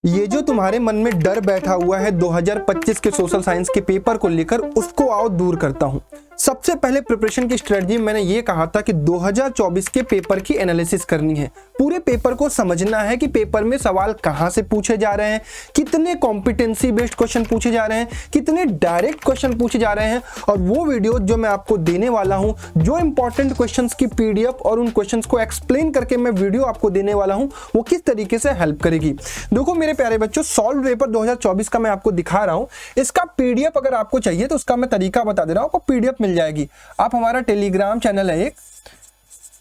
ये जो तुम्हारे मन में डर बैठा हुआ है 2025 के सोशल साइंस के पेपर को लेकर, उसको आओ दूर करता हूं। सबसे पहले प्रिपरेशन की स्ट्रेटजी मैंने ये कहा था कि 2024 के पेपर की एनालिसिस करनी है। पूरे पेपर को समझना है कि पेपर में सवाल कहां से पूछे जा रहे हैं, कितने कॉम्पिटेंसी बेस्ड क्वेश्चन पूछे जा रहे हैं, कितने डायरेक्ट क्वेश्चन पूछे जा रहे हैं। और वो वीडियो जो मैं आपको देने वाला हूं, जो इंपॉर्टेंट क्वेश्चंस की पीडीएफ और उन क्वेश्चंस को एक्सप्लेन करके मैं वीडियो आपको देने वाला हूं, वो किस तरीके से हेल्प करेगी। देखो मेरे प्यारे बच्चों, सॉल्व पेपर 2024 का मैं आपको दिखा रहा हूं। इसका पीडीएफ अगर आपको चाहिए तो उसका मैं तरीका बता दे रहा हूं, आपको पीडीएफ मिल जाएगी। आप हमारा टेलीग्राम चैनल है एक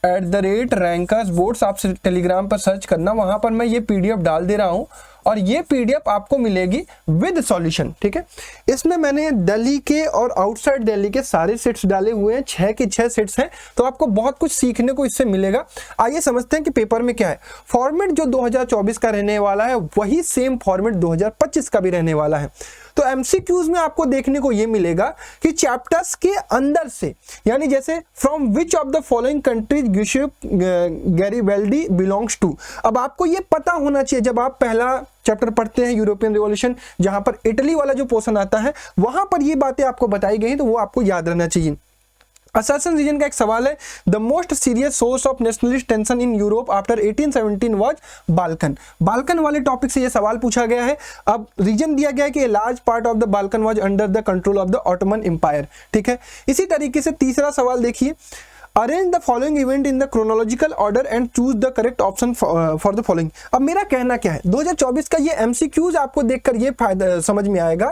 @rankersboards, आप टेलीग्राम पर सर्च करना, वहां पर मैं ये पीडीएफ डाल दे रहा हूं और ये पीडीएफ आपको मिलेगी विद सॉल्यूशन। ठीक है, इसमें मैंने दिल्ली के और आउटसाइड दिल्ली के सारे सेट्स डाले हुए हैं, 6 के 6 सेट्स हैं, तो आपको बहुत कुछ सीखने को इससे मिलेगा। आइए समझते हैं कि पेपर में क्या है। फॉर्मेट जो 2024 का रहने वाला है वही सेम फॉर्मेट 2025 का भी रहने वाला है। तो एमसीक्यूज में आपको देखने को यह मिलेगा कि चैप्टर्स के अंदर से, यानी जैसे from which of the following countries Garibaldi belongs to. अब आपको यह पता होना चाहिए, जब आप पहला चैप्टर पढ़ते हैं यूरोपियन रिवॉल्यूशन, जहां पर इटली वाला जो पोर्शन आता है वहां पर ये बातें आपको बताई गई, तो वो आपको याद रहना चाहिए। असर्शन रीजन का एक सवाल है, the most serious source of nationalist tension in Europe after 1817 was Balkan. Balkan वाले टॉपिक से यह सवाल पूछा गया है। अब रीजन दिया गया है कि a large part of the Balkan was under the control of the Ottoman Empire. ठीक है, इसी तरीके से तीसरा सवाल देखिए, arrange the following event in the chronological order and choose the correct option for the following. अब मेरा कहना क्या है, 2024 का ये एमसीक्यूज आपको देखकर ये फायदा समझ में आएगा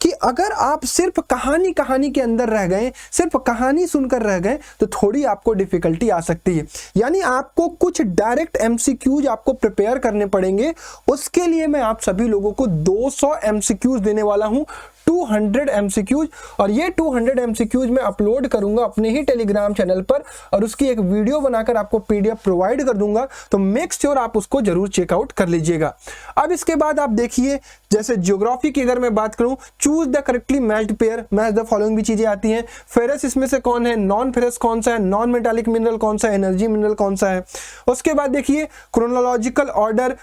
कि अगर आप सिर्फ कहानी के अंदर रह गए, सिर्फ कहानी सुनकर रह गए, तो थोड़ी आपको डिफिकल्टी आ सकती है। यानी आपको कुछ डायरेक्ट एमसीक्यूज आपको प्रिपेयर करने पड़ेंगे। उसके लिए मैं आप सभी लोगों को 200 एमसीक्यूज देने वाला हूं, 200 एमसीक्यूज, और ये 200 एमसीक्यूज मैं अपलोड करूंगा अपने ही टेलीग्राम चैनल पर और उसकी एक वीडियो बनाकर आपको पीडीएफ प्रोवाइड कर दूंगा। तो मेक श्योर आप उसको जरूर चेकआउट कर लीजिएगा। अब इसके बाद आप देखिए, जैसे ज्योग्राफी की अगर मैं बात करूं, choose the correctly matched pair, match the following भी चीजें आती हैं। फेरस इसमें से कौन है, नॉन फेरस कौन सा है, नॉन मेटालिक मिनरल कौन सा है, एनर्जी मिनरल कौन सा है। उसके बाद देखिए क्रोनोलॉजिकल ऑर्डर,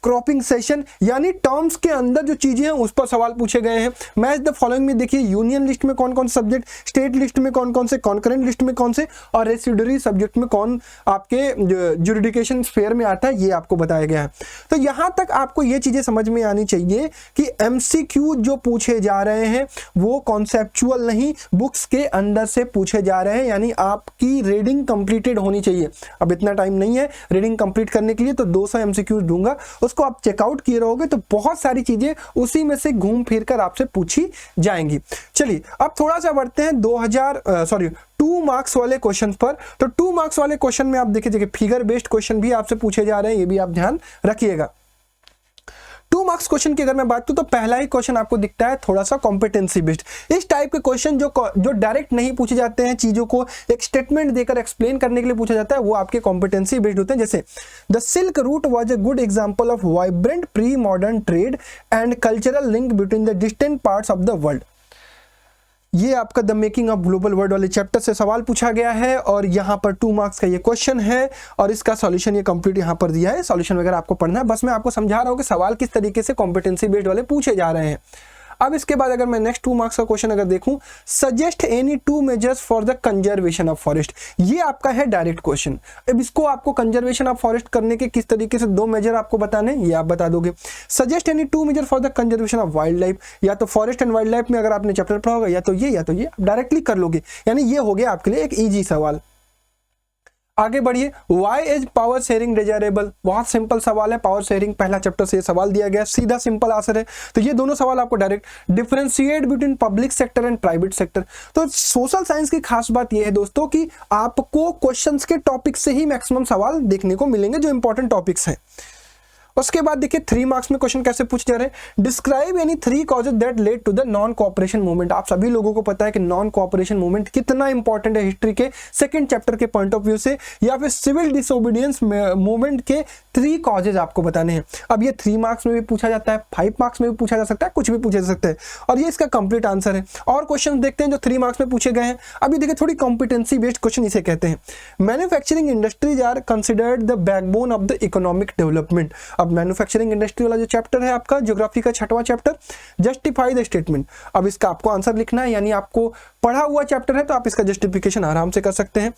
क्रॉपिंग सेशन, यानी टर्म्स के अंदर जो चीजें हैं उस पर सवाल पूछे गए हैं। मैच द फॉलोइंग में देखिए, यूनियन लिस्ट में कौन कौन से सब्जेक्ट, स्टेट लिस्ट में कौन कौन से, कॉन्करेंट लिस्ट में कौन से, और रेसिडुअरी सब्जेक्ट में कौन आपके ज्यूरिडिकेशन स्फीयर में आता है, ये आपको बताया गया है। तो यहां तक आपको ये चीजें समझ में आनी चाहिए कि एमसीक्यू जो पूछे जा रहे हैं वो कॉन्सेप्चुअल नहीं, बुक्स के अंदर से पूछे जा रहे हैं। यानी आपकी रीडिंग कंप्लीटेड होनी चाहिए। अब इतना टाइम नहीं है रीडिंग कंप्लीट करने के लिए, तो 200 एमसीक्यूज दूंगा, उसको आप चेकआउट किए रहोगे तो बहुत सारी चीजें उसी में से घूम फिर कर आपसे पूछी जाएंगी। चलिए अब थोड़ा सा बढ़ते हैं 2 मार्क्स वाले क्वेश्चन पर। तो 2 मार्क्स वाले क्वेश्चन में आप देखिए फिगर बेस्ड क्वेश्चन भी आपसे पूछे जा रहे हैं, ये भी आप ध्यान रखिएगा। 2 मार्क्स क्वेश्चन की अगर मैं बात करूं तो पहला ही क्वेश्चन आपको दिखता है थोड़ा सा कॉम्पिटेंसी बेस्ड। इस टाइप के क्वेश्चन जो डायरेक्ट नहीं पूछे जाते हैं, चीजों को एक स्टेटमेंट देकर एक्सप्लेन करने के लिए पूछा जाता है, वो आपके कॉम्पिटेंसी बेस्ड होते हैं। जैसे the silk route was a good example of vibrant pre modern trade and cultural link between the distant parts of the world. ये आपका the making of global world वाले चैप्टर से सवाल पूछा गया है और यहाँ पर 2 मार्क्स का ये क्वेश्चन है और इसका सॉल्यूशन ये कंप्लीट यहाँ पर दिया है। सॉल्यूशन वगैरह आपको पढ़ना है, बस मैं आपको समझा रहा हूँ कि सवाल किस तरीके से कॉम्पिटेंसी बेस्ड वाले पूछे जा रहे हैं। अब इसके बाद अगर मैं नेक्स्ट 2 मार्क्स का क्वेश्चन अगर देखूं, suggest any 2 measures for the conservation of forest. ये आपका है डायरेक्ट क्वेश्चन। अब इसको आपको कंजर्वेशन ऑफ फॉरेस्ट करने के किस तरीके से 2 मेजर आपको बताने, ये आप बता दोगे। Suggest any 2 major for the conservation of wildlife, या तो फॉरेस्ट एंड वाइल्ड लाइफ में अगर आपने चैप्टर पढ़ा होगा या तो ये आप डायरेक्टली कर लोगे। यानी ये हो गया आपके लिए एक ईजी सवाल। आगे बढ़िए, why is power sharing desirable. बहुत सिंपल सवाल है, पावर शेयरिंग पहला चैप्टर से ये सवाल दिया गया, सीधा सिंपल आंसर है। तो ये दोनों सवाल आपको direct. Differentiate between public sector and private sector. तो सोशल साइंस की खास बात यह है दोस्तों कि आपको क्वेश्चंस के टॉपिक से ही मैक्सिमम सवाल देखने को मिलेंगे जो इंपॉर्टेंट टॉपिक्स हैं। उसके बाद देखिए 3 मार्क्स में क्वेश्चन कैसे पूछे जा रहे हैं। Describe any 3 causes that led to the non cooperation movement. आप सभी लोगों को पता है कि नॉन कोऑपरेशन मूवमेंट कितना इंपॉर्टेंट है हिस्ट्री के 2nd चैप्टर के पॉइंट ऑफ व्यू से, या फिर सिविल डिसोबीडियंस मूवमेंट के 3 कॉजेज आपको बताने हैं। अब ये 3 मार्क्स में भी पूछा जाता है, 5 मार्क्स में भी पूछा जा सकता है, कुछ भी पूछा जा सकता है और ये इसका कंप्लीट आंसर है। और क्वेश्चन देखते हैं जो 3 मार्क्स में पूछे गए हैं। अभी देखिए थोड़ी कॉम्पिटेंसी बेस्ड क्वेश्चन इसे कहते हैं। Manufacturing industries are considered the backbone of the economic development. अब अब मैन्युफैक्चरिंग इंडस्ट्री वाला जो चैप्टर है आपका ज्योग्राफी का 6वां चैप्टर, जस्टिफाई द स्टेटमेंट। अब इसका आपको आंसर लिखना है, यानी आपको पढ़ा हुआ चैप्टर है तो आप इसका जस्टिफिकेशन आराम से कर सकते हैं।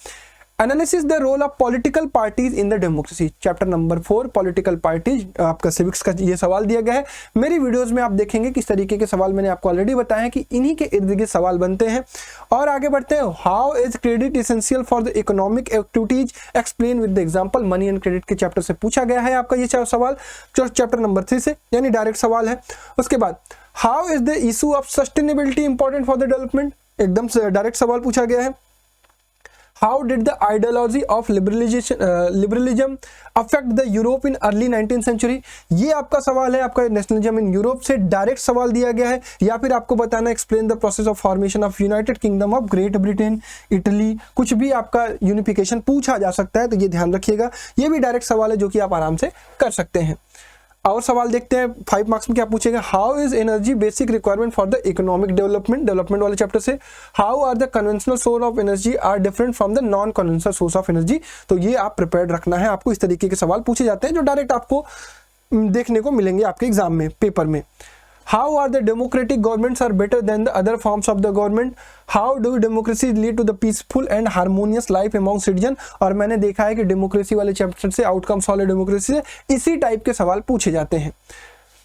Analysis the role of political parties in the democracy, chapter number 4 political parties, आपका सिविक्स का ये सवाल दिया गया है। मेरी वीडियोस में आप देखेंगे किस तरीके के सवाल मैंने आपको ऑलरेडी बताया है कि इन्हीं के इर्द गिर्द सवाल बनते हैं। और आगे बढ़ते हैं, how is credit essential for the economic activities, explain with the example. Money and credit के चैप्टर से पूछा गया है आपका ये सवाल, चैप्टर नंबर 3 से, यानी डायरेक्ट सवाल है। उसके बाद, how is the issue of sustainability important for the development, एकदम से डायरेक्ट सवाल पूछा गया है। How did the ideology of liberalism affect the Europe in early 19th century? ये आपका सवाल है, आपका नेशनलिज्म इन यूरोप से डायरेक्ट सवाल दिया गया है। या फिर आपको बताना, explain the process of formation of United kingdom of great Britain, Italy, कुछ भी आपका यूनिफिकेशन पूछा जा सकता है, तो ये ध्यान रखिएगा। ये भी डायरेक्ट सवाल है जो कि आप आराम से कर सकते हैं। और सवाल देखते हैं 5 मार्क्स में क्या पूछेगा। How is energy basic requirement for the economic development वाले चैप्टर से। How are the conventional source of energy are different from the non conventional source of energy. तो ये आप प्रिपेयर्ड रखना है, आपको इस तरीके के सवाल पूछे जाते हैं जो डायरेक्ट आपको देखने को मिलेंगे आपके एग्जाम में, पेपर में। How are the democratic governments are better than the other forms of the government? How do democracy lead to the peaceful and harmonious life among citizens? और मैंने देखा है कि डेमोक्रेसी वाले चैप्टर से, आउटकम्स वाले डेमोक्रेसी से इसी टाइप के सवाल पूछे जाते हैं।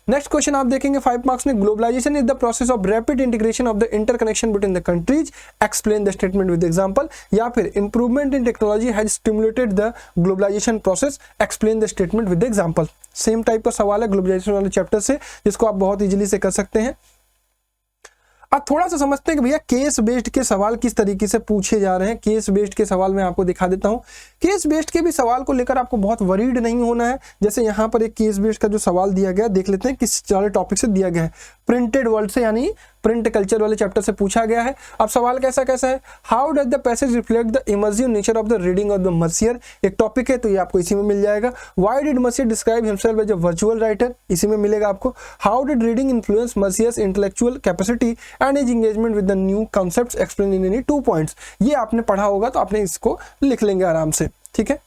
नेक्स्ट क्वेश्चन आप देखेंगे 5 मार्क्स में, globalisation is the process of rapid integration of the interconnection between the countries, explain the statement with example. या फिर improvement in technology has stimulated the globalisation process, explain the statement with example. Same type का सवाल है globalisation वाले chapter से, जिसको आप बहुत इजीली से कर सकते हैं। अब थोड़ा सा समझते हैं कि भैया केस बेस्ड के सवाल किस तरीके से पूछे जा रहे हैं। केस बेस्ड के सवाल मैं आपको दिखा देता हूं। केस बेस्ड के भी सवाल को लेकर आपको बहुत वरीड नहीं होना है। जैसे यहाँ पर एक केस बेस्ड का जो सवाल दिया गया, देख लेते हैं किस वाले टॉपिक से दिया गया है। प्रिंटेड वर्ल्ड से, यानी प्रिंट कल्चर वाले चैप्टर से पूछा गया है। अब सवाल कैसा है, how does the passage reflect the immersive nature of the reading of the Mercier, एक टॉपिक है तो ये आपको इसी में मिल जाएगा। Why did Mercier describe himself as a virtual writer, इसी में मिलेगा आपको। How did reading influence Mercier's intellectual capacity and his engagement with the new concepts, explain in any 2 points. ये आपने पढ़ा होगा तो आपने इसको लिख लेंगे आराम से, ठीक है।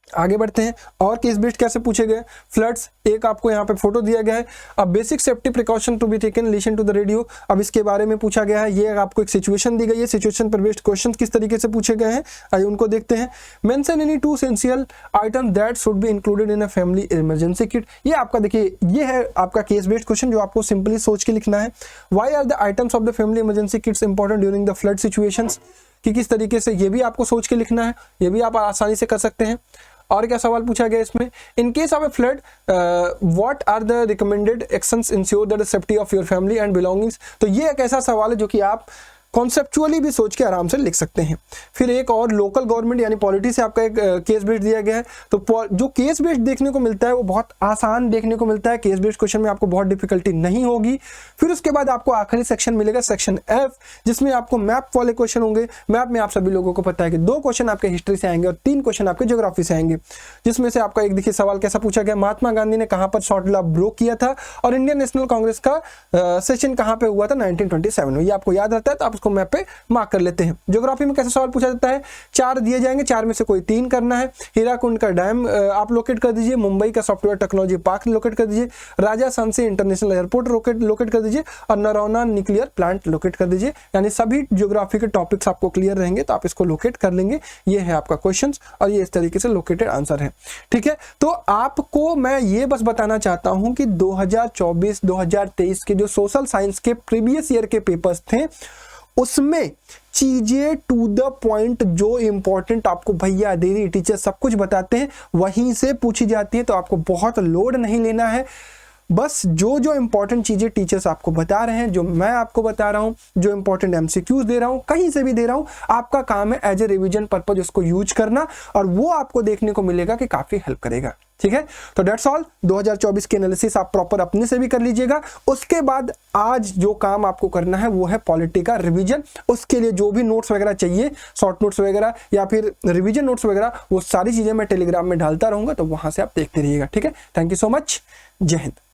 आगे बढ़ते हैं, और केस बेस्ड कैसे पूछे गए। फ्लड्स, एक आपको यहाँ पे फोटो दिया गया है। अब basic safety precaution to be taken, listen to the radio, अब इसके बारे में पूछा गया है। ये आपको एक सिचुएशन दी गई है, सिचुएशन पर बेस्ड क्वेश्चन किस तरीके से पूछे गए हैं, आइए उनको देखते हैं। Mention any 2 essential item that should be included in a family emergency kit. ये आपका देखिए, ये है आपका केस बेस्ड क्वेश्चन जो आपको सिंपली सोच के लिखना है। Why are the items of the family emergency kits important during the flood situations, कि किस तरीके से, ये भी आपको सोच के लिखना है। ये भी आप आसानी से कर सकते हैं। और क्या सवाल पूछा गया इसमें, in case of a flood what are the recommended actions ensure the safety of your family and belongings. तो ये एक ऐसा सवाल है जो कि आप कॉन्सेप्चुअली भी सोच के आराम से लिख सकते हैं। फिर एक और लोकल गवर्नमेंट यानी पॉलिटी से आपका एक केस बेस्ड दिया गया है। तो जो केस बेस्ड देखने को मिलता है वो बहुत आसान देखने को मिलता है, केस बेस्ड क्वेश्चन में आपको बहुत डिफिकल्टी नहीं होगी। फिर उसके बाद आपको आखिरी सेक्शन मिलेगा, सेक्शन F, जिसमें आपको मैप वाले क्वेश्चन होंगे। मैप में आप सभी लोगों को पता है कि 2 क्वेश्चन आपके हिस्ट्री से आएंगे और 3 क्वेश्चन आपके ज्योग्राफी से आएंगे। जिसमें से आपका एक देखिए सवाल कैसा पूछा गया, महात्मा गांधी ने कहां पर शॉर्ट लॉ ब्रोक किया था और इंडियन नेशनल कांग्रेस का सेशन कहां पे हुआ था 1927 में। ये आपको याद रहता है तो आप उसको मैप पे मार्क कर लेते हैं। ज्योग्राफी में कैसे सवाल पूछा जाता है, 4 दिए जाएंगे, 4 में से कोई 3 करना है। हीराकुंड का डैम आप लोकेट कर दीजिए, मुंबई का सॉफ्टवेयर टेक्नोलॉजी पार्क लोकेट कर दीजिए, राजा सांची इंटरनेशनल एयरपोर्ट लोकेट कर दीजिए और नरौना न्यूक्लियर प्लांट लोकेट कर दीजिए। यानी सभी ज्योग्राफी के टॉपिक्स आपको क्लियर रहेंगे तो आप इसको लोकेट कर लेंगे। ये है आपका क्वेश्चन और ये इस तरीके से लोकेटेड आंसर है, ठीक है। तो आपको मैं ये बस बताना चाहता हूं कि 2024-2023 के जो सोशल साइंस के प्रीवियस ईयर के पेपर्स थे उसमें चीजें टू द पॉइंट, जो इंपॉर्टेंट आपको भैया दीदी टीचर सब कुछ बताते हैं वहीं से पूछी जाती है। तो आपको बहुत लोड नहीं लेना है, बस जो जो इंपॉर्टेंट चीजें टीचर्स आपको बता रहे हैं, जो मैं आपको बता रहा हूं, जो इंपॉर्टेंट एमसीक्यूज दे रहा हूं, कहीं से भी दे रहा हूं, आपका काम है एज ए रिवीजन पर्पज उसको यूज करना और वो आपको देखने को मिलेगा कि काफी हेल्प करेगा, ठीक है। तो डेट्स ऑल। 2024 के एनालिसिस आप प्रॉपर अपने से भी कर लीजिएगा। उसके बाद आज जो काम आपको करना है वो है पॉलिटी का रिवीजन। उसके लिए जो भी नोट्स वगैरह चाहिए, शॉर्ट नोट्स वगैरह या फिर रिवीजन नोट्स वगैरह, वो सारी चीजें मैं टेलीग्राम में डालता रहूंगा, तो वहां से आप देखते रहिएगा, ठीक है। थैंक यू सो मच, जय हिंद।